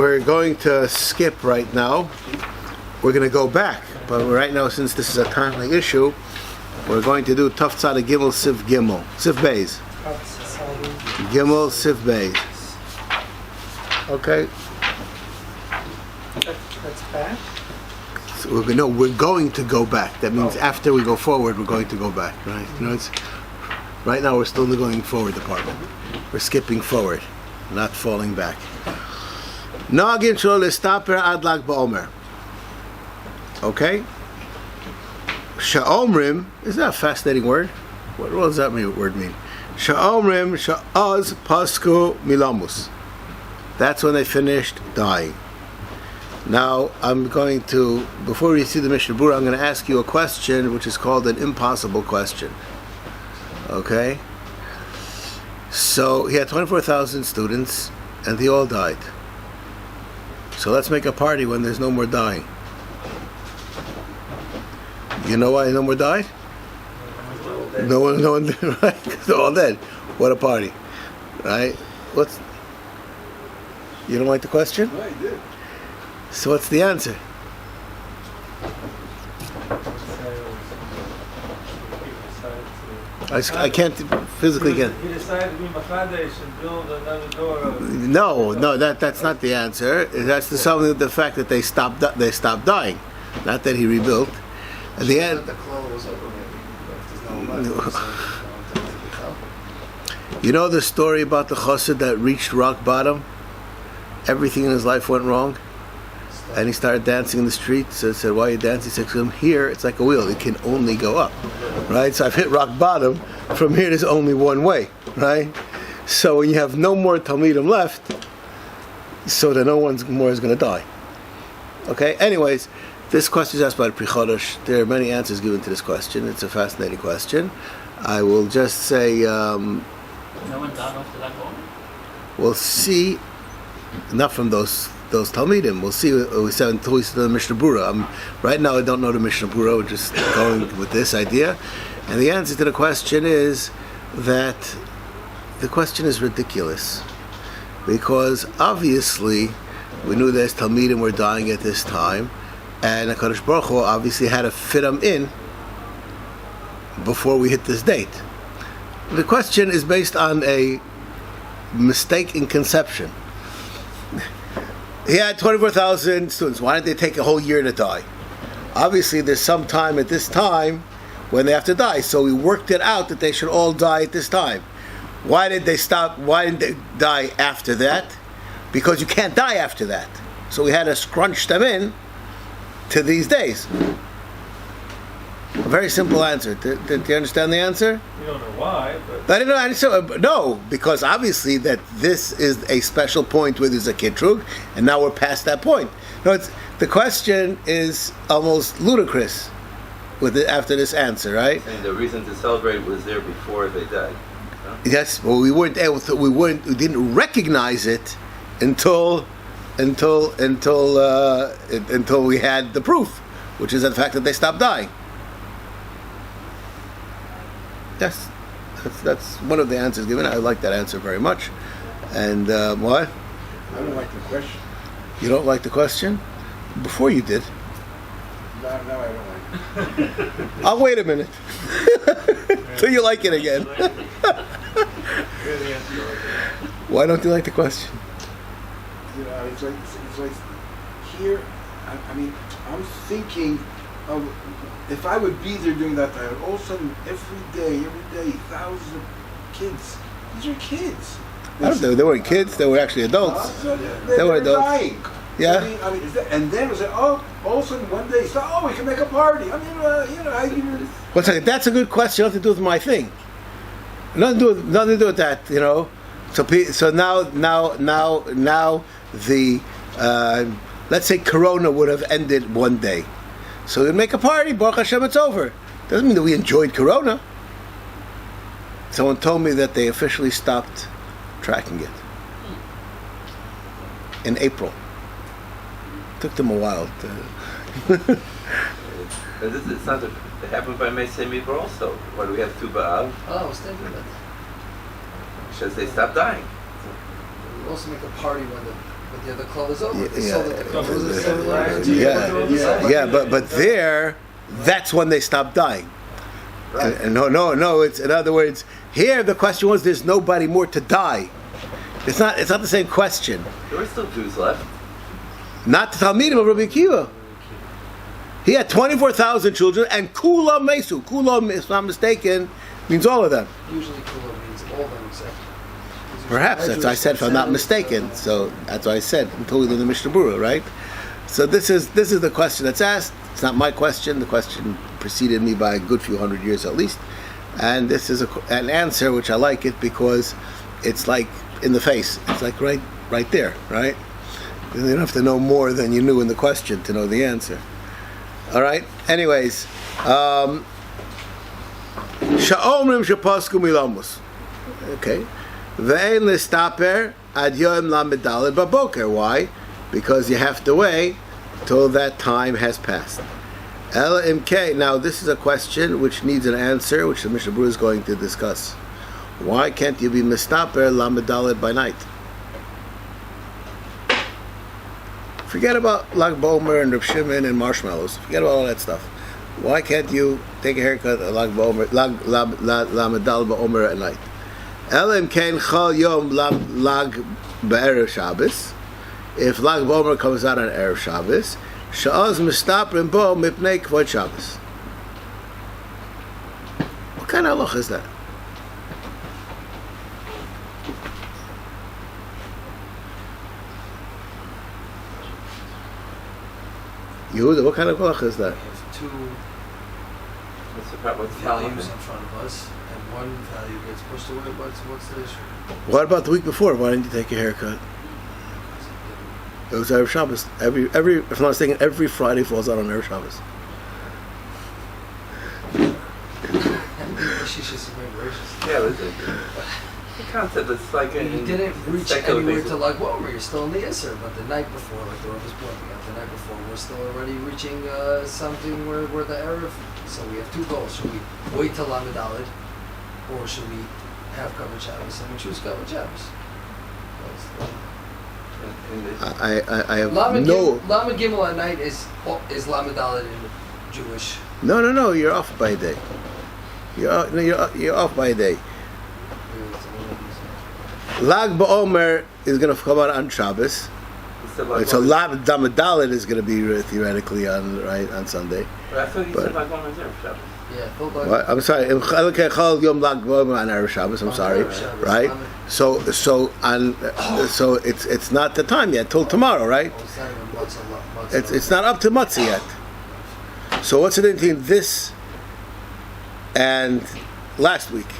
we're going to skip right now. We're going to go back, but right now, since this is a timely issue, we're going to do Taf Tzad Gimel Sif Gimel Sif Beis Gimel Sif Beis. Okay. That's back. So we're going to go back. That means after we go forward, we're going to go back, right? It's right now we're still in the going forward department. We're skipping forward, not falling back. Nagin shlo lestaper ad lag ba'omer. Okay. Sha'omrim, is that a fascinating word? What does that word mean? Sha'omrim sha'az pasku milamus. That's when they finished dying. Now, I'm going to, before we see the Mishnah Berurah, I'm going to ask you a question which is called an impossible question. Okay? So, he had 24,000 students, and they all died. So let's make a party when there's no more dying. You know why no more died? No one, right? They're all dead. What a party. Right? You don't like the question? No, I did. So what's the answer? I can't physically get. He decided to be Machadash and build another door. No, that's not the answer. That's the fact that they stopped dying, not that he rebuilt. At the end. You know the story about the chassid that reached rock bottom? Everything in his life went wrong. And he started dancing in the streets. So I said, why are you dancing? He said, because I'm here, it's like a wheel. It can only go up. Right? So I've hit rock bottom. From here, there's only one way. Right? So when you have no more Talmidim left, so that no one more is going to die. Okay? Anyways, this question is asked by the Pri Chodesh. There are many answers given to this question. It's a fascinating question. I will just say... No one died after that moment? We'll see, not from those Talmidim. We'll see. We said until we see the Mishnah Berurah. Right now, I don't know the Mishnah Berurah. We're just going with this idea, and the answer to the question is that the question is ridiculous, because obviously we knew there's Talmidim were dying at this time, and HaKadosh Baruch Hu obviously had to fit them in before we hit this date. The question is based on a mistake in conception. He had 24,000 students. Why didn't they take a whole year to die? Obviously, there's some time at this time when they have to die. So we worked it out that they should all die at this time. Why did they stop? Why didn't they die after that? Because you can't die after that. So we had to scrunch them in to these days. A very simple answer. Did you understand the answer? You don't know why, but... I didn't know. No, because obviously that this is a special point where there's a kitrug, and now we're past that point. No, the question is almost ludicrous after this answer, right? And the reason to celebrate was there before they died. Huh? Yes, well, we weren't able to. We didn't recognize it until we had the proof, which is the fact that they stopped dying. Yes, that's one of the answers given. I like that answer very much. And what? I don't like the question. You don't like the question? Before you did. No, I don't like it. I'll wait a minute till you like it again. Why don't you like the question? You know, it's like here. I mean, I'm thinking of. If I would be there during that time, all of a sudden, every day, thousands of kids. These are kids. I don't know. They weren't kids. They were actually adults. They were adults. Dying. Yeah. I mean, and then it was like, all of a sudden one day, so, we can make a party. I mean, One second. That's a good question. Nothing to do with my thing. Nothing to do with that. So now the let's say Corona would have ended one day. So we make a party, Baruch Hashem, it's over. Doesn't mean that we enjoyed Corona. Someone told me that they officially stopped tracking it in April. Took them a while. It's not it happened by Meisei Midbar also. Why do we have Tu B'Av? Oh, I was thinking that. Because they stopped dying. We also make a party when the But the other club is over. They Yeah. sold it to club. But there, that's when they stop dying. Right. And no. It's, in other words, here the question was, there's nobody more to die. It's not the same question. There were still Jews left. Not the Talmidim of Rabbi Akiva. He had 24,000 children, and Kula Mesu. Kula, if I'm not mistaken, means all of them. Usually Kula means all of them except. Perhaps that's what I said, if I'm not mistaken. So that's what I said until we learn the Mishnah Berurah, right? So this is the question that's asked. It's not my question. The question preceded me by a good few hundred years at least, and this is an answer which I like it because it's like in the face. It's like right there, right? You don't have to know more than you knew in the question to know the answer. All right. Anyways, sha'omrim shapasku milamus. Okay. Ve'en listaper ad yom lamedaled baboker. Why? Because you have to wait till that time has passed. Ela imke. Now this is a question which needs an answer, which the Mishnah Berurah is going to discuss. Why can't you be mistaper lamedaled by night? Forget about Lag BaOmer and Reb Shimon and marshmallows. Forget about all that stuff. Why can't you take a haircut at Lag Lamedal BaOmer at night? Elam Kain Chal Yom Lag Be'erev Shabbos. If Lag BaOmer comes out on Erev Shabbos, Sha'az Mistaprim Bo Mipnei Kvod Shabbos. What kind of halach is that? Yehuda, what kind of halach is that? We have two What's the values problem? in front of us, and one value gets pushed away. What's the issue? What about the week before? Why didn't you take a haircut? It was Erev Shabbos. Every if I'm not mistaken, every Friday falls out on Erev Shabbos. She's just very gracious. Yeah, the concept is like You didn't reach anywhere to Lag BaOmer. You're still in the Isser, but the night before, like the Rav is pointing out, the night before, we're still already reaching something where the Erev. So we have two goals. Should we wait till Lamed Daled, or should we have covered Shabbos and we choose covered Shabbos? I have Lamed no. Gimel at night is Lamed Daled in Jewish. No. You're off by a day. You're off by a day. Lag BaOmer is going to come out on Shabbos. So Lamed Daled is going to be theoretically on Sunday. I thought you said Lag BaOmer is Erev Shabbos. Yeah, What? I'm sorry. Yom Lag BaOmer on Erev Shabbos. I'm sorry. Right. So it's not the time yet till tomorrow, right? It's not up to Matzah yet. So what's the difference between this and last week?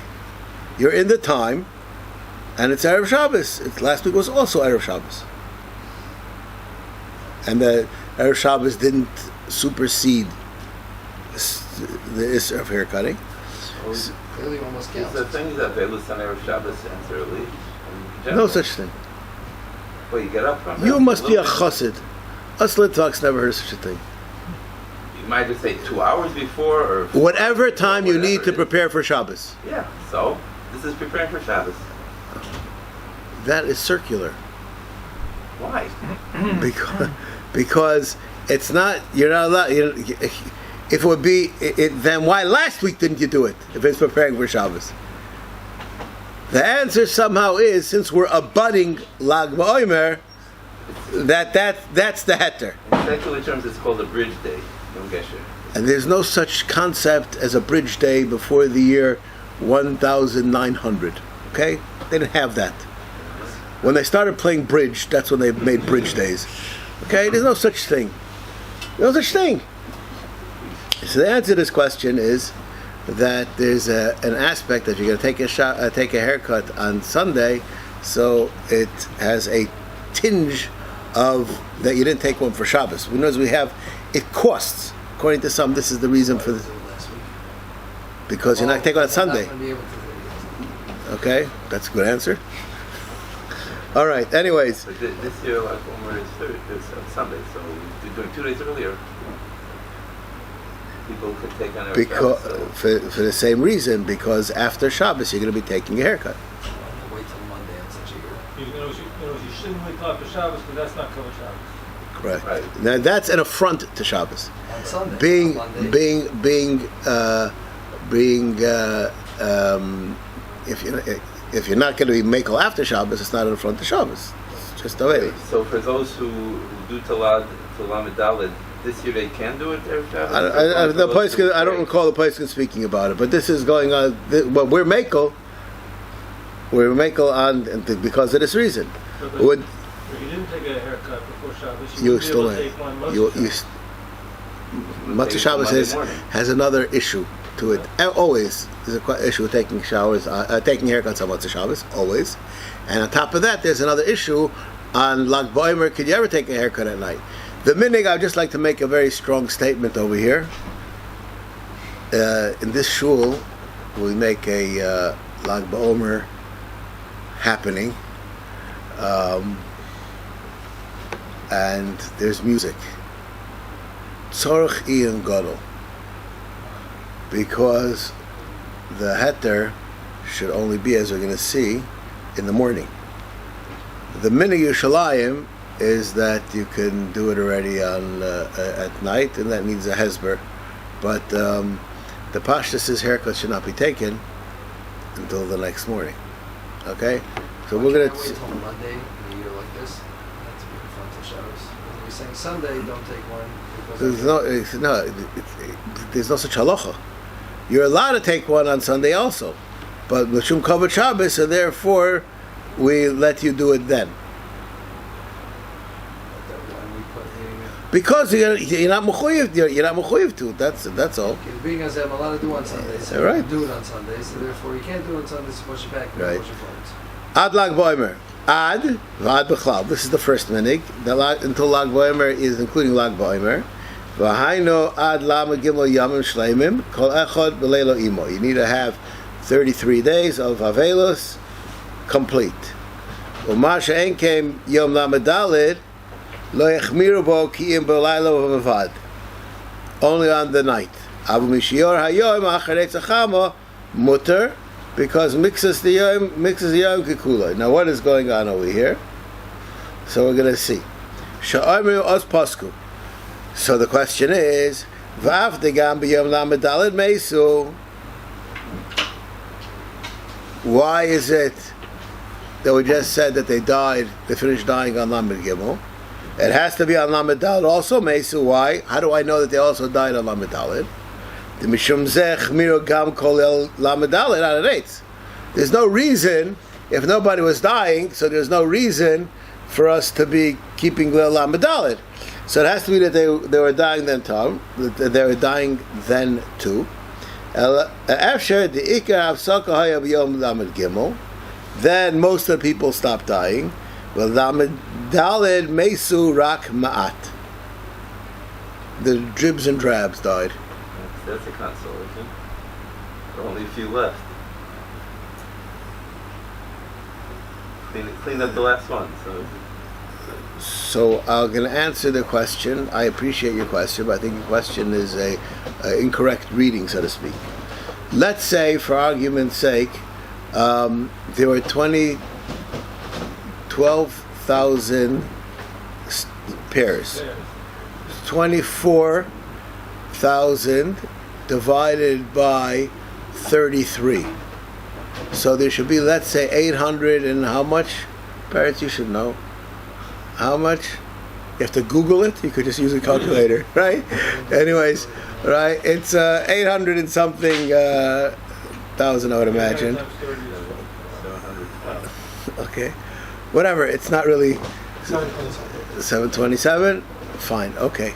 You're in the time, and it's Erev Shabbos. Last week was also Erev Shabbos, and the Erev Shabbos didn't supersede the Isser of haircutting. Clearly almost counts. The thing is that Veilus on Erev Shabbos ends early. No such thing. Well, you get up from You it. must be a chassid. Us Litvaks never heard such a thing. You might just say 2 hours before or Whatever time you need to it is. prepare for Shabbos. Yeah, so this is preparing for Shabbos. That is circular. Why? because it's not. You're not allowed. If it would be, then why last week didn't you do it? If it's preparing for Shabbos. The answer somehow is, since we're abutting Lag BaOmer, that's the heter. In secular terms, it's called a bridge day. Don't get you. And there's no such concept as a bridge day before the year 1900. Okay, they didn't have that. When they started playing bridge, that's when they made bridge days. Okay, there's no such thing. No such thing. So the answer to this question is that there's an aspect that you're going to take a haircut on Sunday, so it has a tinge of that you didn't take one for Shabbos. We know as we have, it costs. According to some, this is the reason for this, because you're not taking one on Sunday. Okay, that's a good answer. All right. Anyways, But this year, Lag BaOmer is on Sunday, so you're doing 2 days earlier. People could take on Erev because Shabbos, for the same reason, because after Shabbos you're going to be taking a haircut. Wait till Monday on such a year. You know, you shouldn't wait till after Shabbos because that's not covered Shabbos. Correct. Right. Now that's an affront to Shabbos. On Sunday. Being on Monday. if you're not going to be makel after Shabbos, it's not an affront to Shabbos. It's just the way. So for those who do Lamed Daled, this year they can do it every Shabbos? I don't recall the place speaking about it, but this is going on. Well, we're makel on because of this reason. But Would if you didn't take a haircut before Shabbos, you you still would be able to take one Matzah Shabbos has another issue to it. Always there's an issue with taking showers, taking haircuts on Matzah Shabbos. Always, and on top of that, there's another issue on Lag BaOmer. Could you ever take a haircut at night? The minig, I'd just like to make a very strong statement over here. In this shul, we make a Lag BaOmer happening, and there's music. Tzorach Ian Gadol, because the heter should only be, as we're going to see, in the morning. The minig Yerushalayim is that you can do it already on at night, and that needs a hesber. But the pashtus' haircut should not be taken until the next morning. Okay, so we're going to. Wait till Monday in a year like this. That's be in front of Shabbos. You're saying Sunday, don't take one. There's no such halacha. You're allowed to take one on Sunday also, but Mishum Kavod Shabbos, so therefore we let you do it then. Because you're not mechuyev, you're not mechuyev to. That's all. Okay, being as I'm allowed to do on Sundays, so Right. you can do it on Sundays, so therefore you can't do it on Sundays. Push it back. Right. Push your phones. Ad Lag BaOmer. Ad Vad B'chlal. This is the first minig. Until Lag BaOmer is including Lag BaOmer. V'haino ad lama gimel yamim shleimim kol echad b'leilo imo. You need to have 33 days of avelos complete. U'ma she'en kem yom lamed daled lo yechmiru bo ki'im b'laylo v'vad. Only on the night. Abu mishior hayom acharei tzachamo mutter, because mixes the yom kikula. Now what is going on over here? So we're going to see. Sha'amru os pasku. So the question is, Vav degam b'yom lamed daled meisu. Why is it that we just said that they died, they finished dying on Lamed Gimel? It has to be on Lamed Daled also meisu. Why? How do I know that they also died on Lamed Daled? The mishum zech miro gam kolel Lamed Daled aretz. There's no reason, if nobody was dying, so there's no reason for us to be keeping Lamed Daled. So it has to be that they were dying then too. They were dying then too. Then most of the people stopped dying. Well, Lamed Daled Mesu Rak Ma'at. The dribs and drabs died. That's a consolation. There are only a few left. Clean up the last one. So I'm going to answer the question. I appreciate your question, but I think your question is a incorrect reading, so to speak. Let's say, for argument's sake, there were 12,000 pairs. 24,000 divided by 33. So there should be, let's say, 800 and how much? Parents, you should know. How much? You have to Google it. You could just use a calculator, right? Anyways, right? It's 800 and something thousand, I would imagine. Okay, whatever. It's not really 727. Fine. Okay.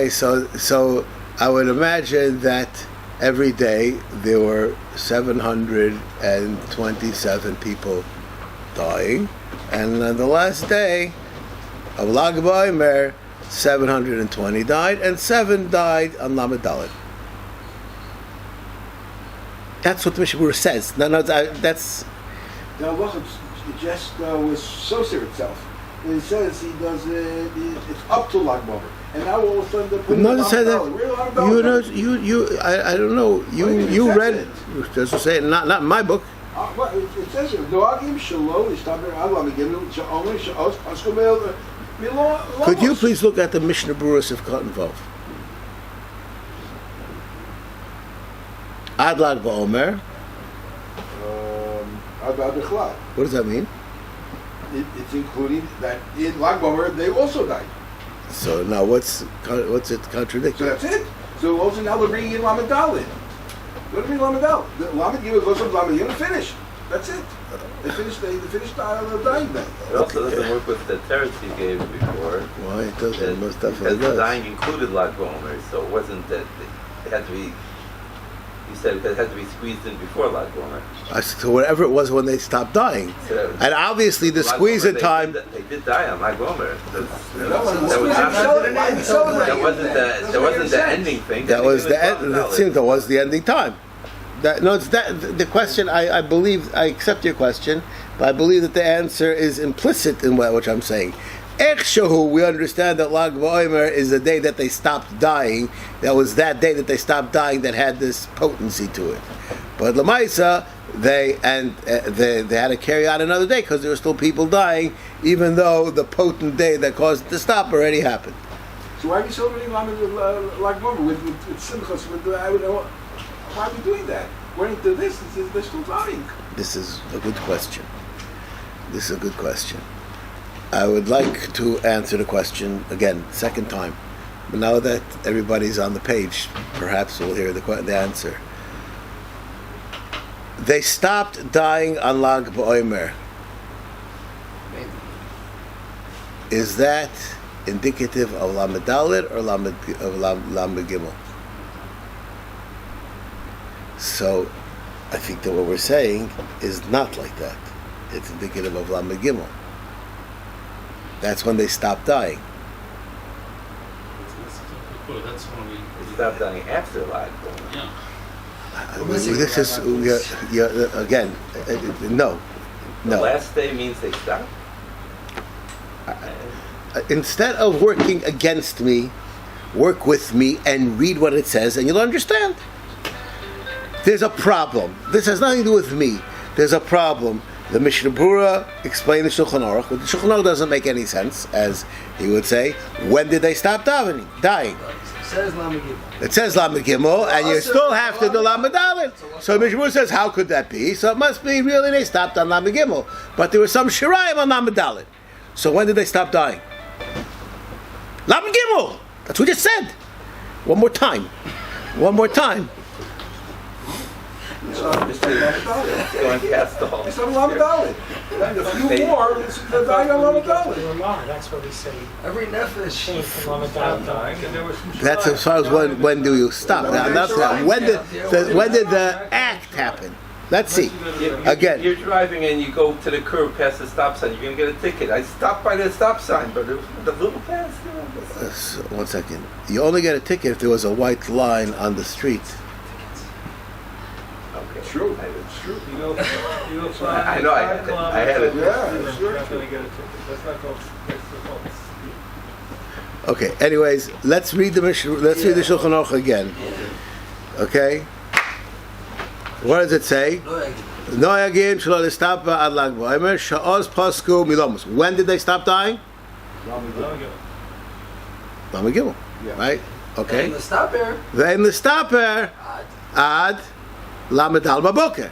So I would imagine that every day there were 727 people dying. And on the last day of Lag BaOmer, 720 died, and 7 died on Lamed Daled. That's what the Mishnah Berurah says. No, that's. The halacha just was associate itself. It says he does it's up to Lag BaOmer, and now all of a sudden they're putting No, it said that. I don't know. You read. It It doesn't say it. Not in my book. Well, it says here, Noagim Shalom Ishtaber Adlam Gimel Sha'omer Sha'os Pasku Milo. Could you please look at the Mishnah Berurah of Vav? Ad Lag BaOmer. What does that mean? It's including that in Lag BaOmer they also died. So now what's it contradicting? So that's it. So also now we're bringing in Lamed Daled. What do you mean Lamed Daled? The Lamed Gimel goes from Lamed Gimel finished. That's it. They finished the dying then. It also doesn't work with the teretz you gave before. Why it doesn't? It most definitely Because the does. dying included Lag BaOmer, so it wasn't that it had to be. You said it had to be squeezed in before Lag BaOmer. So whatever it was when they stopped dying, So and obviously the Lag squeeze BaOmer, in time. They did die on Lag BaOmer. That wasn't the ending thing. That was the end. It seemed that was the ending time. It's that the question. I believe I accept your question, but I believe that the answer is implicit in what I'm saying. Echshahu, we understand that Lag BaOmer is the day that they stopped dying. That was that day that they stopped dying that had this potency to it. But Lamaisa, they had to carry on another day because there were still people dying, even though the potent day that caused it to stop already happened. So why are we celebrating Lag BaOmer with Simchas? Why are we doing that? According to this, they're still dying. This is a good question. I would like to answer the question again, second time. But now that everybody's on the page, perhaps we'll hear the answer. They stopped dying on Lag BaOmer. Is that indicative of Lamed Daled or Lamed Gimel? So, I think that what we're saying is not like that. It's indicative of Lamed Gimel. That's when they stopped dying. That's when we. They stopped dying after Lag BaOmer. Yeah. This is again. No. The last day means they stopped. Instead of working against me, work with me and read what it says, and you'll understand. There's a problem. This has nothing to do with me. There's a problem. The Mishnah Berurah explained the Shulchan Aruch, but the Shulchan Aruch doesn't make any sense, as he would say. When did they stop dying? It says Lamed Gimel, and you still have to do Lamed Daled. So Mishnah Berurah says, how could that be? So it must be really they stopped on Lamed Gimel, but there was some shirayim on Lamed Daled. So when did they stop dying? Lamed Gimel. That's what we just said. One more time. Just going past the whole. It's on Lamed Daled. And a few more, they're dying on Lamed Daled. That's what we say. Every nefesh. Came from Lamed Stopped Daled. dying, and there was some That's as far as when do you stop? Now, that's that. When did the act happen? Let's see. Again. You're driving and you go to the curb past the stop sign. You're going to get a ticket. I stopped by the stop sign, but it was the little pass. So, 1 second. You only get a ticket if there was a white line on the street. Okay. True. It's true. You go flying. I know, I had it. Yeah, You're sure. not going to get a ticket. That's not called extra points. Okay. Anyways, let's read the Mishnah. Let's read the Shulchan Aruch again. Okay. What does it say? Noyagim shelo stop ad Lag BaOmer sha'oz pasku milomos. When did they stop dying? Lamed Gimel. Yeah. Right. Okay. And the stopper. Then the stopper ad Lamed Daled Baboker.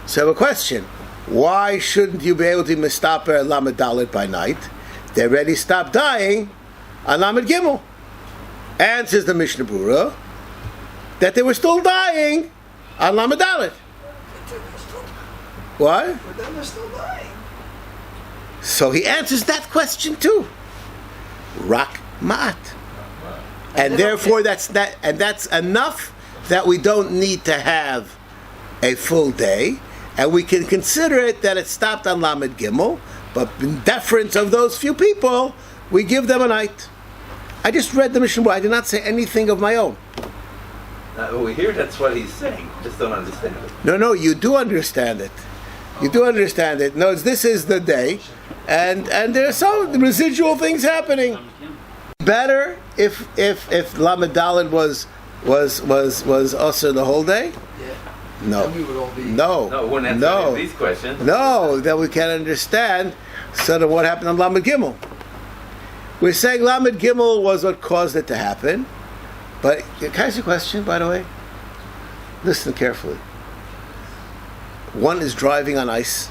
So I have a question. Why shouldn't you be able to mistaper Lamed Daled by night? They already stopped dying on Lamed Gimel. Answers the Mishnah Berurah that they were still dying on Lamed Daled. What? But then they're still dying. So he answers that question too. Rak ma'at. And therefore that's enough that we don't need to have a full day, and we can consider it that it stopped on Lamed Gimel, but in deference of those few people, we give them a night. I just read the Mishnah Berurah. I did not say anything of my own. We hear that's what he's saying. Just don't understand it. No, you do understand it. You do understand it. No, this is the day, and there are some residual things happening. Better if Lamed Daled was also the whole day. Yeah. No. Then we would all be. No. No, it wouldn't answer any of these questions. No, that we can't understand. So then what happened on Lamed Gimel? We're saying Lamed Gimel was what caused it to happen. But can I ask you a question, by the way? Listen carefully. One is driving on ice,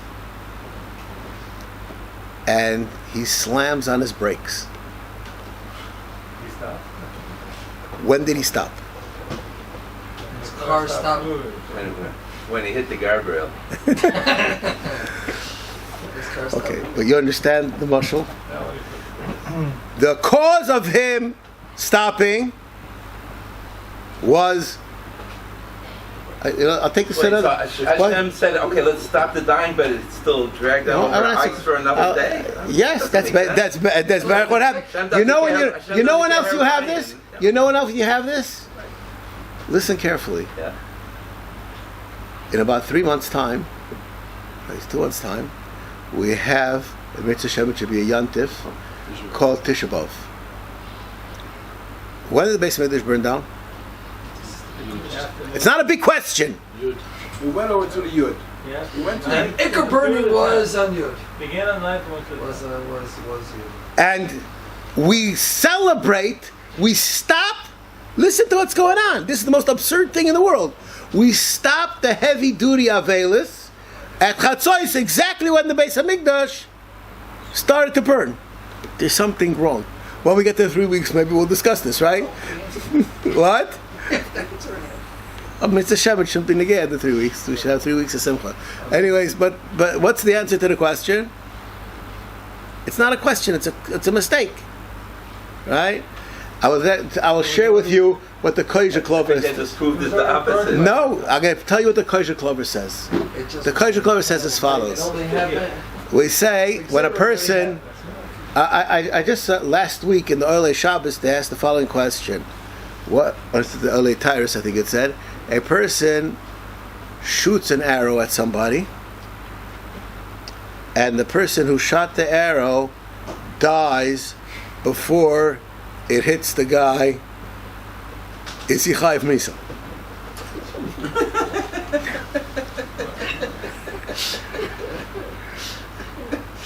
and he slams on his brakes. He stopped. When did he stop? His car stopped. When he hit the guardrail. His car stopped. Okay, but you understand the mashal? Now The cause of him stopping was. I'll take this to Wait, so another. Hashem said, okay, let's stop the dying, but it's still dragged No, down over ice for another day? Yes, that's what happened. Hashem You know doesn't when care else you have this? You know when else you have this? Listen carefully. Yeah. In about 3 months' time, 2 months' time, we have a Mitzvah Shem, which should be a Yantif, called Tisha B'Av. When did the Beis Hamikdash burn down? It's not a big question. We went over to the Yud. Yes. We went to And Iker burning was on Yud. Began on night, went to Was Yud. And we celebrate, we stop. Listen to what's going on. This is the most absurd thing in the world. We stop the heavy duty Avelis at Chatzos exactly when the Beis Hamikdash started to burn. There's something wrong. When we get to 3 weeks, maybe we'll discuss this, right? What? Mitzvah Shabbat shouldn't be negated the 3 weeks. We should have 3 weeks of Simcha. Anyways, but what's the answer to the question? It's not a question. It's a mistake, right? I will share with you what the Koyja Clover They just proved it's the opposite. No, I'm going to tell you what the Koyja Clover says. The Koyja Clover says as It follows. only happened. We say when a person, I just last week in the Olei Shabbos they asked the following question. What? Or the Olei Tyrus, I think it said. A person shoots an arrow at somebody, and the person who shot the arrow dies before it hits the guy. Is he chayiv misa?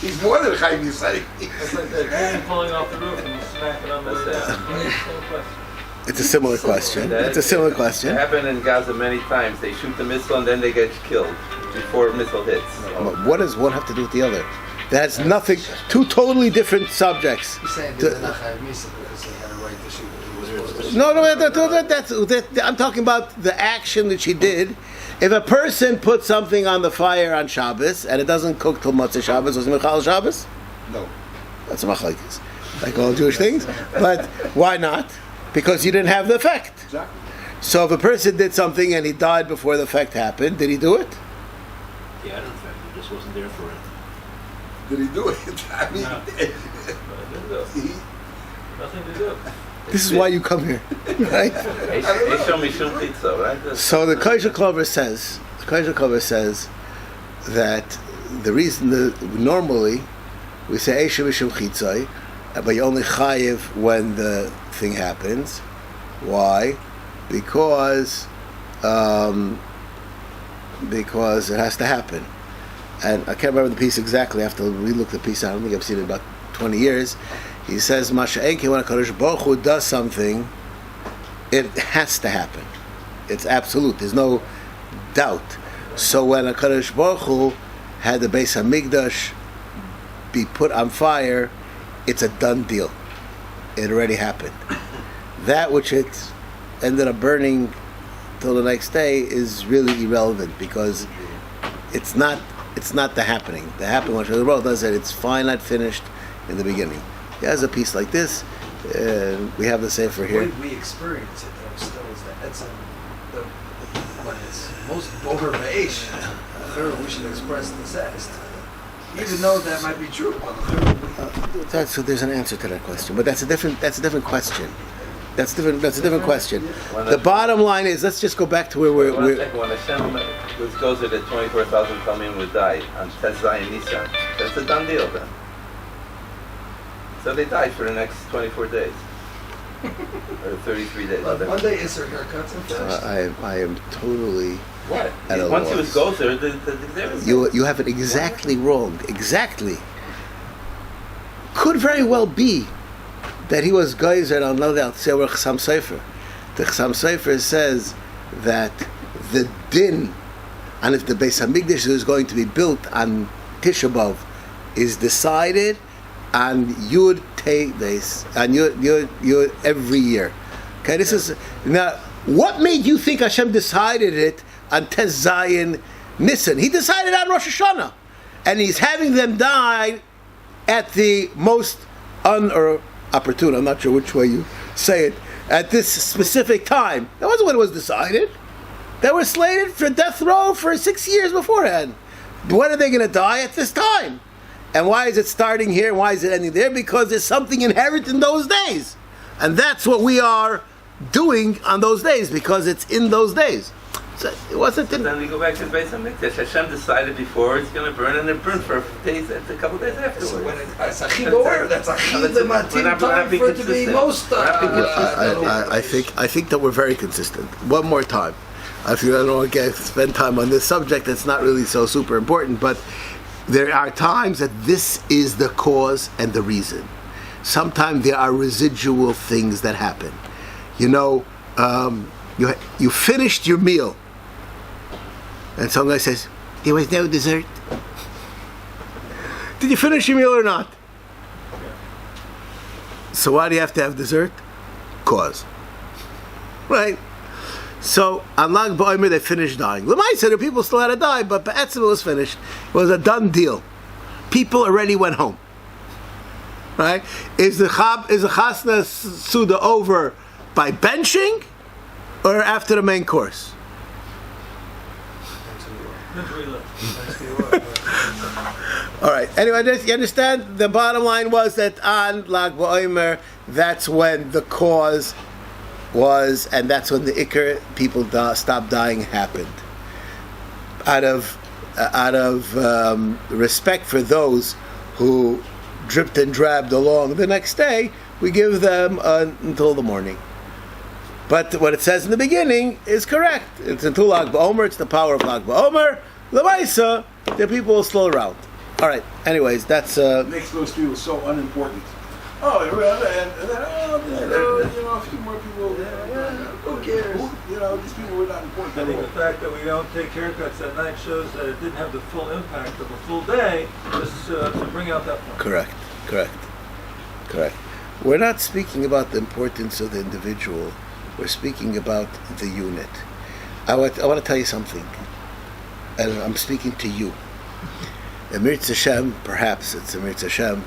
He's more than Chaim Yisrael. It's like that plane falling off the roof and you smack it on the way down. Same question. It's a similar question. It's a similar question. It happened in Gaza many times. They shoot the missile and then they get killed before the missile hits. What does one have to do with the other? That's nothing. Two totally different subjects. He's saying they're not Chayav Misa because he had a right to shoot. He was supposed to shoot. No, I'm talking about the action that she did. If a person puts something on the fire on Shabbos and it doesn't cook till Motzei Shabbos, was it Michal Shabbos? No. That's a machlokes, like all Jewish things. But why not? Because you didn't have the effect. Exactly. So if a person did something and he died before the effect happened, did he do it? Yeah, in fact, he just wasn't there for it. Did he do it? I mean, No. he, Nothing to do. This is why you come here, right? They show me shum chitza, right? So the Koyja Clover says, that the reason normally we say Eisha Mishum Chitzai, but you only chayiv when the thing happens. Why? Because it has to happen. And I can't remember the piece exactly. I have to relook the piece. I don't think I've seen it in about 20 years. He says, Masha Enki, when a Kadosh Baruch Hu does something, it has to happen. It's absolute. There's no doubt. So when a Kadosh Baruch Hu had the Beis Hamikdash be put on fire, it's a done deal. It already happened. That which it ended up burning till the next day is really irrelevant because it's not the happening. The happening, what the world does it, it's finite, finished in the beginning. He has a piece like this. We have the same for here. We experience it though still is that it's when it's most boher ba'esh. We should express the zest. Even though that might be true. So there's an answer to that question, but that's a different question. That's a different question. The bottom line is, let's just go back to where we're. When Hashem goes to the 24,000 Talmim would die on Tes Zayin Nisan, that's a done deal then. So they died for the next 24 days. Or 33 days. But Monday is her haircuts and finished. I am totally What? at a Once he loss. was gozer, there was... You have it exactly wrong. Exactly. Could very well be that he was geyser on no doubt Sefer Chasam Sofer. The Chasam Sofer says that the din, and if the Beis Hamikdash is going to be built on Tisha B'Av, is decided on Yud Tei Beis, and Yud every year. Okay, this is now. What made you think Hashem decided it on Tes Zayin Nisan? He decided on Rosh Hashanah, and he's having them die at the most opportune. I'm not sure which way you say it. At this specific time, that wasn't when it was decided. They were slated for death row for 6 years beforehand. When are they going to die? At this time. And why is it starting here? Why is it ending there? Because there's something inherent in those days. And that's what we are doing on those days, because it's in those days. So it wasn't... Then we go back to the Beis HaMikdash. Hashem decided before it's going to burn, and it burned for a couple days afterwards. So when it's a chibur, that's a chibur time for it to be most... I think that we're very consistent. One more time. If you don't want to spend time on this subject, it's not really so super important, but there are times that this is the cause and the reason. Sometimes there are residual things that happen. You know, you finished your meal, and some guy says, there was no dessert. Did you finish your meal or not? So why do you have to have dessert? Cause. Right? So, on Lag BaOmer, they finished dying. L'maisa, the people still had to die, but Ba'etzim was finished. It was a done deal. People already went home. Right? Is the Chasna Suda over by benching or after the main course? All right. Anyway, you understand? The bottom line was that on Lag BaOmer, that's when the cause was, and that's when the Iker people stopped dying happened. Out of respect for those who dripped and drabbed along the next day, we give them until the morning. But what it says in the beginning is correct. It's until Lag BaOmer. It's the power of Lag BaOmer. L'maisa, the people are still around. All right. Anyways, that's It makes those people so unimportant. Oh, and then, a few more people. Who cares? These people were not important. I think the fact that we don't take haircuts at night shows that it didn't have the full impact of a full day, just to bring out that point. Correct. We're not speaking about the importance of the individual. We're speaking about the unit. I want to tell you something, and I'm speaking to you. Emir Hashem, perhaps it's Emir Hashem.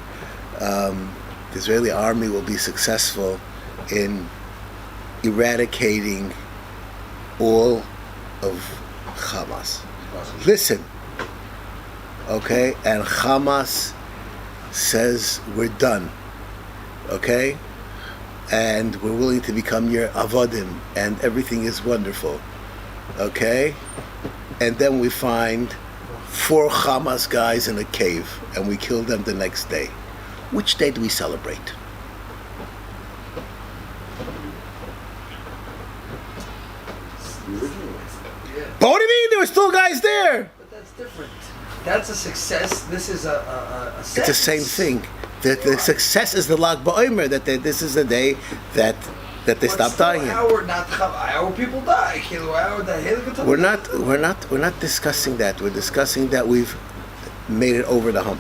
The Israeli army will be successful in eradicating all of Hamas. Listen, okay? And Hamas says we're done, okay? And we're willing to become your avodim, and everything is wonderful, okay? And then we find 4 Hamas guys in a cave, and we kill them the next day. Which day do we celebrate? But what do you mean? There were still guys there. But that's different. That's a success. This is a It's the same thing. The success is the Lag BaOmer, that this is the day that they stop dying in. Our people die. We're not discussing that. We're discussing that we've made it over the hump.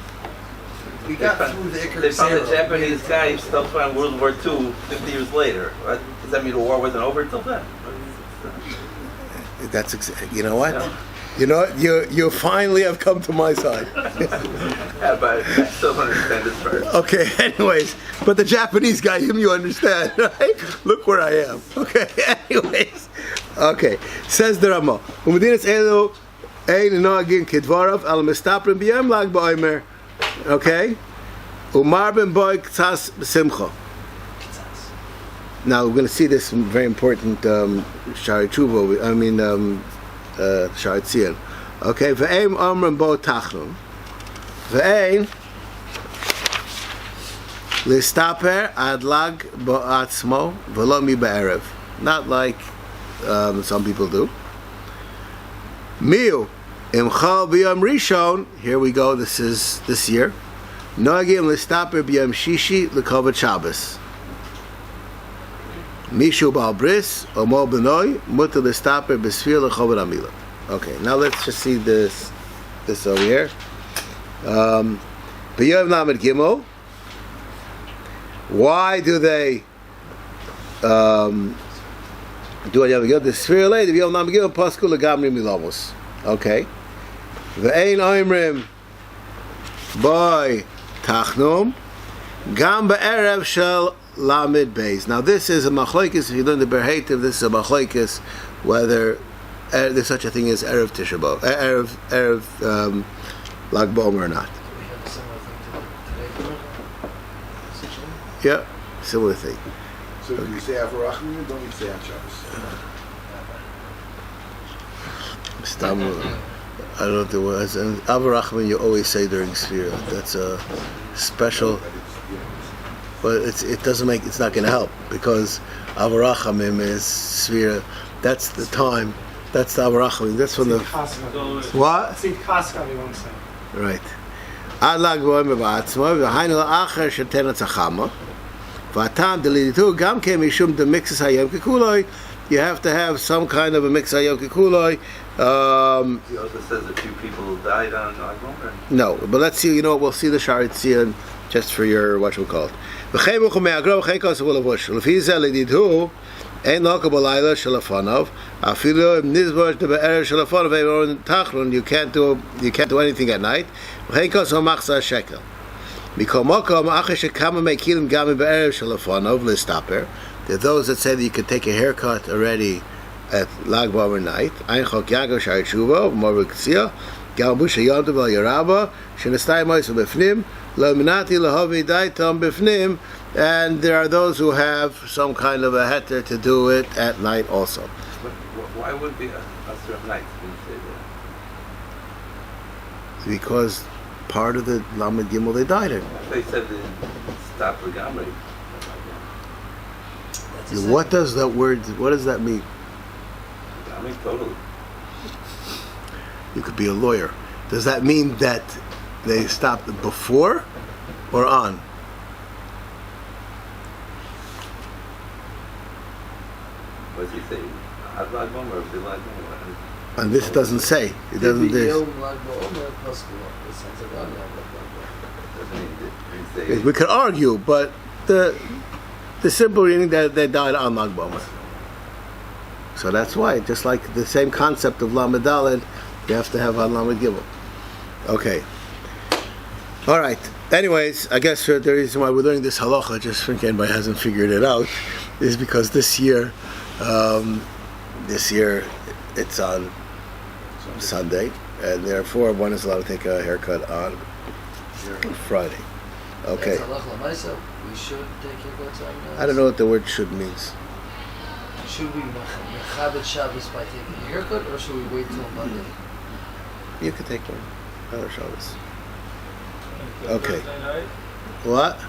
We got through the Iker They found a Zero. Japanese guy who still found World War II 50 years later. Right? Does that mean the war wasn't over until then? That's you know what? You know what? You finally have come to my side. Yeah, but I still don't understand this part. Okay, anyways, but the Japanese guy, him you understand, right? Look where I am. Okay, anyways. Okay, says the Rama. Umedinas elu ein noagin kidvarav al mistaprim b'yom Lag BaOmer. Okay? Umar ben boy k'tzas b'simcha. Now we're going to see this very important Shari Tshuva. Shari Tzion. Okay, ve'ein omrim bo tachlum. Ve'ein Listaper adlag ba'atzmo v'lo mi ba'erev. Not like some people do. Miu imchal b'yom rishon. Here we go. This is this year. Noagim listaper b'yom shishi l'kovat Shabbos. Mishu ba'al bris omo b'noi mutar listaper b'sfir l'kovat amila. Okay, now let's just see this over here. B'yom lamed gimel. Why do they do it? The sphere lay the Yom Nam Gimel Pasku Legamri Milamos. Okay. The Ein Oimrim by Tachnum Gam Be'erev Shel Lamed Beis. Now this is a machlokes. If you learn the Berhativ, this is a machlokes whether there's such a thing as Erev Tisha B'Av, Erev Lag BaOmer or not. We have a similar thing today. Yeah, similar thing. So do you say Avraham or don't you say on Shabbos? I don't know what the words. And Avraham you always say during Sefiras. That's a special, but it doesn't make, it's not going to help because Avraham is Sefiras. That's the time. That's the Avraham. That's when the what? Kaska, we won't say. Right. Ad lag b'omer ba'atzmo v'hainu la'acher shetena tzachama v'atam deliditu gam ke mishum demixes hayom kekuloi. You have to have some kind of a mix hayom kekuloi. He also says a few people died on Lag BaOmer. No, but let's see. You know what? We'll see the Sharit Tzion just for your what you call it. V'chei muchum me'agro v'chei kos v'ulavush l'fi zeh liditu ein lokal b'layla shelafonov afilu im nizbosh de be'erev shelafonov ve'oron tachlon. You can't do anything at night. V'chei kos v'machzah shekel mikol mokom acher shekama mekilim gami be'erev shelafonov listaper. There are those that say that you could take a haircut already at Lag BaOmer night. Ein chok yago shari tshuva v'mor v'ktzia gam busha yontav al yaraba shenestay mois v'befnim lo minati lahavi daitam befnim. And there are those who have some kind of a heter to do it at night also. But why would it be a certain night? Didn't say that. Because part of the Lamed Gimel they died in. They said they stopped the Gamri. What does that word, what does that mean? Gamri, totally. You could be a lawyer. Does that mean that they stopped before or on? What does he say? Ad Lag BaOmer or B'Lag BaOmer? And this doesn't say. It doesn't. Yom Lag BaOmer Pasku. It sounds like on Lag BaOmer. We could argue, but the simple reading that they died on Lag BaOmer. So that's why, just like the same concept of Lamed Daled, you have to have on Lamed Gimel. Okay. All right. Anyways, I guess the reason why we're learning this halacha, just for anybody hasn't figured it out, is because this year it's on Sunday, and therefore one is allowed to take a haircut on Friday. Okay. We should take haircuts on. I don't know what the word "should" means. Should we mechabed Shabbos by taking a haircut, or should we wait till Monday? You could take one other Shabbos. Okay. Thursday night? What?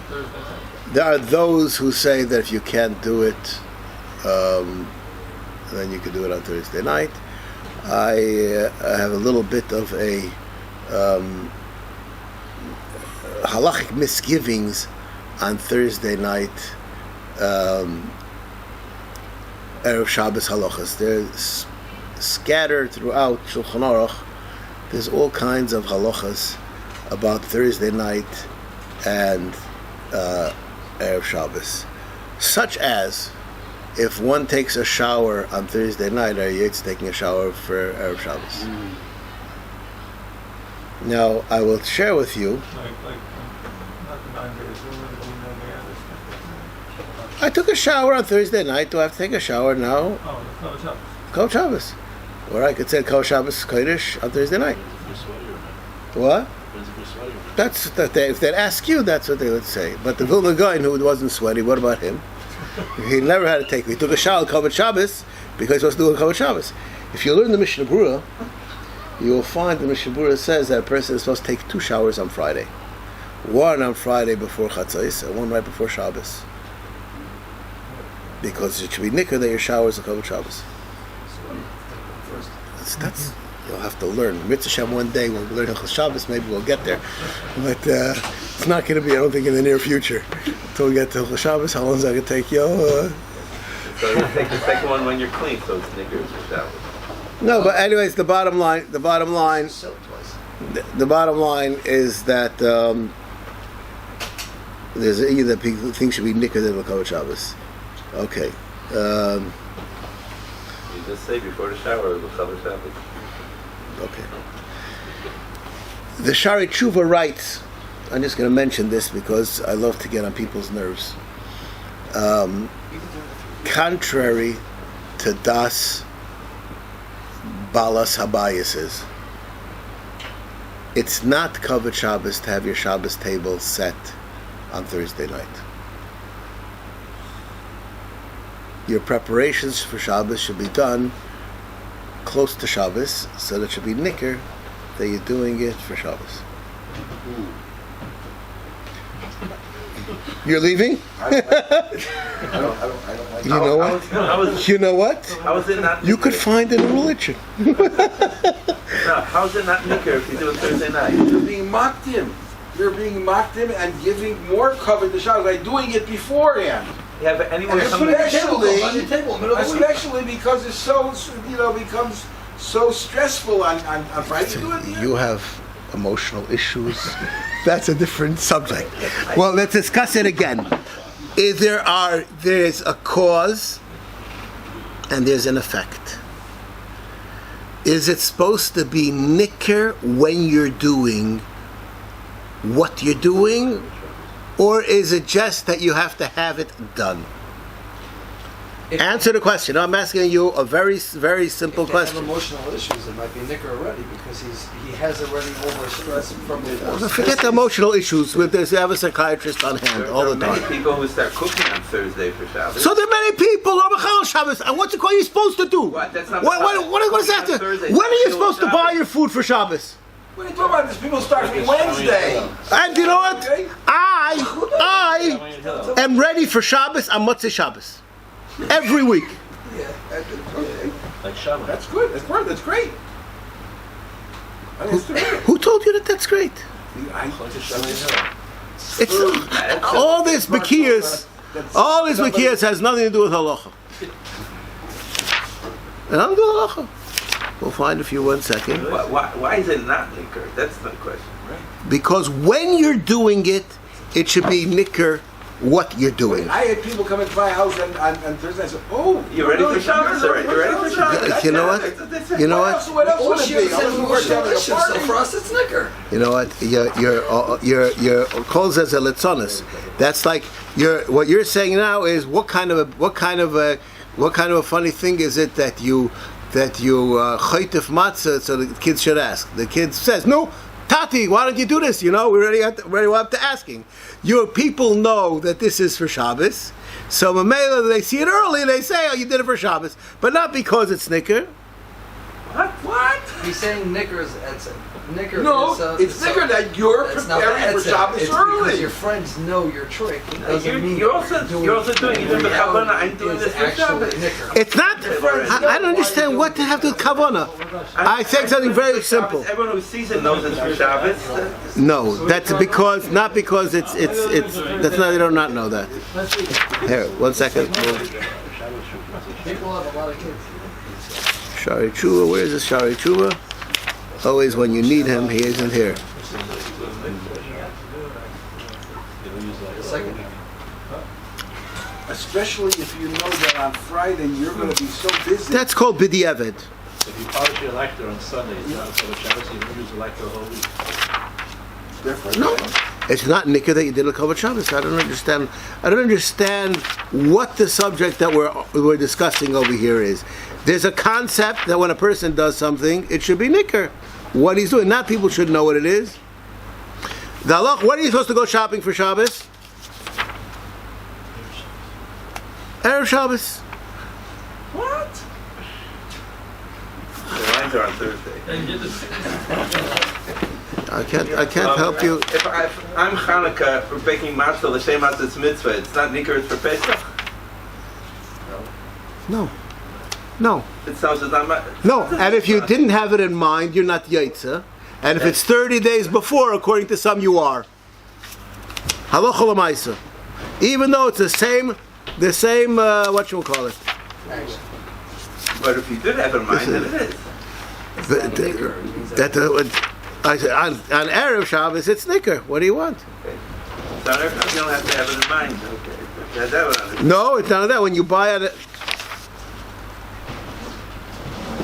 Thursday night. There are those who say that if you can't do it, then you can do it on Thursday night. I have a little bit of a halachic misgivings on Thursday night Erev Shabbos halachas. They're scattered throughout Shulchan Aruch. There's all kinds of halachas about Thursday night and Erev Shabbos, such as if one takes a shower on Thursday night, are you taking a shower for Erev Shabbos? Now, I will share with you. Not the 9 days. I took a shower on Thursday night. Do I have to take a shower now? Oh, the Kol Shabbos. Kol Shabbos. Or I could say Kol Shabbos Kodesh on Thursday night. What? That's that. If they'd ask you, that's what they would say. But the Vilna Gaon, who wasn't sweaty, what about him? He never had to take. He took a shower on Kol Shabbos because he was doing Kol Shabbos. If you learn the Mishnah Berurah, you will find the Mishnah Berurah says that a person is supposed to take 2 showers on Friday. one on Friday before Chatzos and one right before Shabbos. Because it should be nicker that your showers are covered Shabbos. That's you'll have to learn. Mitzvah Shem one day when we learn Hilchos Shabbos, maybe we'll get there. But it's not going to be, I don't think, in the near future. Until we get to Hilchos Shabbos, how long is that going to take you? So you take the second one when you're clean, so it's nicker for Shabbos. No, but anyways, the bottom line is that there's either things should be nicker than Makavod Shabbos. Okay. You just say before the shower, it'll cover Shabbos. Okay. The Shari Tshuva writes, I'm just going to mention this because I love to get on people's nerves. Contrary to Das Balas Habayis, it's not covered Shabbos to have your Shabbos table set on Thursday night. Your preparations for Shabbos should be done close to Shabbos, so that it should be nicker that you're doing it for Shabbos. You're leaving? I don't like You know what? You know what? How is it not You could find it in religion. No, how is it not nicker if you do it Thursday night? You're being mocked him. You're being mocked him and giving more cover to Shabbos by doing it beforehand. Yeah, but anyone And coming especially because it's so, becomes so stressful on Friday. You have emotional issues. That's a different subject. Well, let's discuss it again. There's a cause and there's an effect. Is it supposed to be nicker when you're doing what you're doing, or is it just that you have to have it done? Answer the question. I'm asking you a very, very simple If they question. have emotional issues, it might be nicker already because he has already overstressed from before. Forget the emotional issues. We have a psychiatrist on hand all the There are many time. people who start cooking on Thursday for Shabbos. So there are many people on Mechal Shabbos, and what's the call you supposed to do? What? That's not What is that? Thursday. When are you supposed to buy your food for Shabbos? What are you talking about? These people start from Wednesday. And you know what? I am ready for Shabbos on Motzei Shabbos. Every week. Yeah, okay. Like Shabbos. That's good. That's great. Who told you that that's great? It's all this Bekiyas. All this Bekiyas has nothing to do with halacha. And I'm doing halacha. We'll find a few 1 second. Why is it not nicker? That's the question. Because when you're doing it, it should be nicker what you're doing. I had people come into my house on Thursday and said, "Oh, You're ready for Shabbos already? You're ready for Shabbos? You know what? You know what? What else would it Bullshit be? I says wasn't working emotional having a issues, so party. for us it's nicker. You know what? Your calls as a litzonis. That's like what you're saying now is what kind of a funny thing is it that you chaytif matzah, so the kids should ask. The kid says, "No, Tati, why don't you do this?" We're already up to asking. Your people know that this is for Shabbos, so Mamela, they see it early, they say, "Oh, you did it for Shabbos," but not because it's nicker. What? He's saying nickers. Nicker. No, is, it's nicker that you're that's not preparing for the Shabbos it's early. because your friends know your trick. It doesn't mean You're also doing even the Kavanah. I'm doing this for Shabbos. nicker. It's not. I don't understand what to have to do with kavana. I said something very simple. Everyone who sees it knows it's for Shabbos. No, that's because not because it's that's not. They do not know that. Here, 1 second. People have a lot of kids. Shari Tshuva, where is this Shari Tshuva? Always when you need him, he isn't here. Second. Especially if you know that on Friday you're going to be so busy. That's called b'diavad. If you polish your lactor on Sunday, it's not for the Shabbos, you don't use the lactor the whole week. Different. No, it's not nicker that you did a Kavod Shabbos. I don't understand what the subject that we're discussing over here is. There's a concept that when a person does something, it should be nicker. What he's doing, not people should know what it is. The halach, when are you supposed to go shopping for Shabbos? Erev Shabbos. What? The lines are on Thursday. I can't help you. If I'm Hanukkah for baking matzah, l'shem matzah's mitzvah, it's not nikkur, it's for Pesach? No. It sounds it's not No, and if you didn't have it in mind, you're not Yaitza. And if it's 30 days before, according to some, you are. Halacha l'maisa. Even though it's the same, what you call it? But if you did have it in mind, then it is. I said, on Erev Shabbos, it's Nicker. What do you want? Okay. So on Erev Shabbos, you don't have to have it in mind. Okay. That one I understand. No, it's none of that. When you buy it,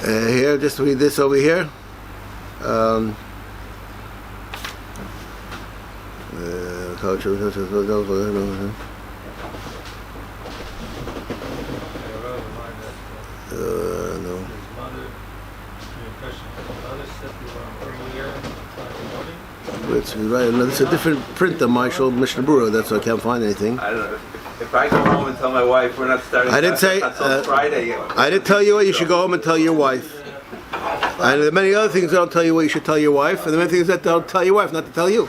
here, just read this over here. No. It's right. No, it's a different print than my Mishnah Berurah. That's why I can't find anything. I don't know. If I go home and tell my wife we're not starting until Friday. I didn't tell you what you should go home and tell your wife. And there are many other things that don't tell you what you should tell your wife, and there are many things that don't tell your wife not to tell you.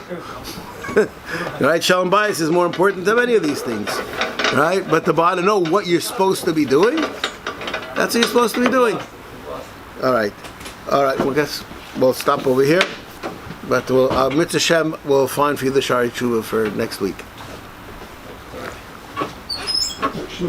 Right? Shalom bayis is more important than any of these things. Right? But to know what you're supposed to be doing, that's what you're supposed to be doing. All right. Well, I guess we'll stop over here. But Mitzvah Shem will find for you the Shari Tshuva for next week. I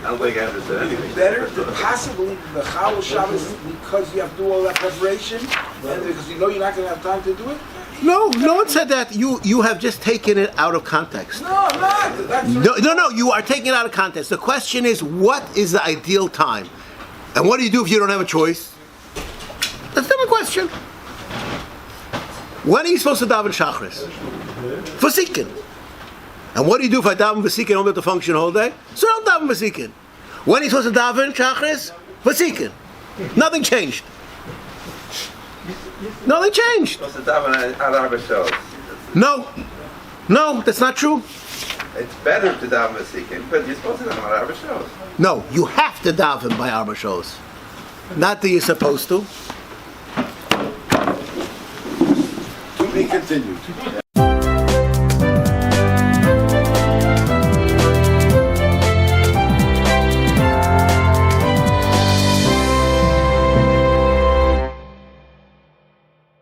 don't think I understand anything. Better to possibly the Chal Shabbos because you have to do all that preparation and because you know you're not going to have time to do it? No one said that. You have just taken it out of context. No, I'm not. No, you are taking it out of context. The question is, what is the ideal time? And what do you do if you don't have a choice? That's a different question. When are you supposed to daven Shachris? Vasikin. And what do you do if I daven Vasikin and don't have to function the whole day? So don't daven Vasikin. When are you supposed to daven Shachris? Vasikin. Nothing changed. Nothing changed. Supposed to daven at Arba shows. No, that's not true. It's better to daven Vasikin, but you're supposed to daven at Arba shows. No, you have to daven by Arba shows. Not that you're supposed to. To be continued.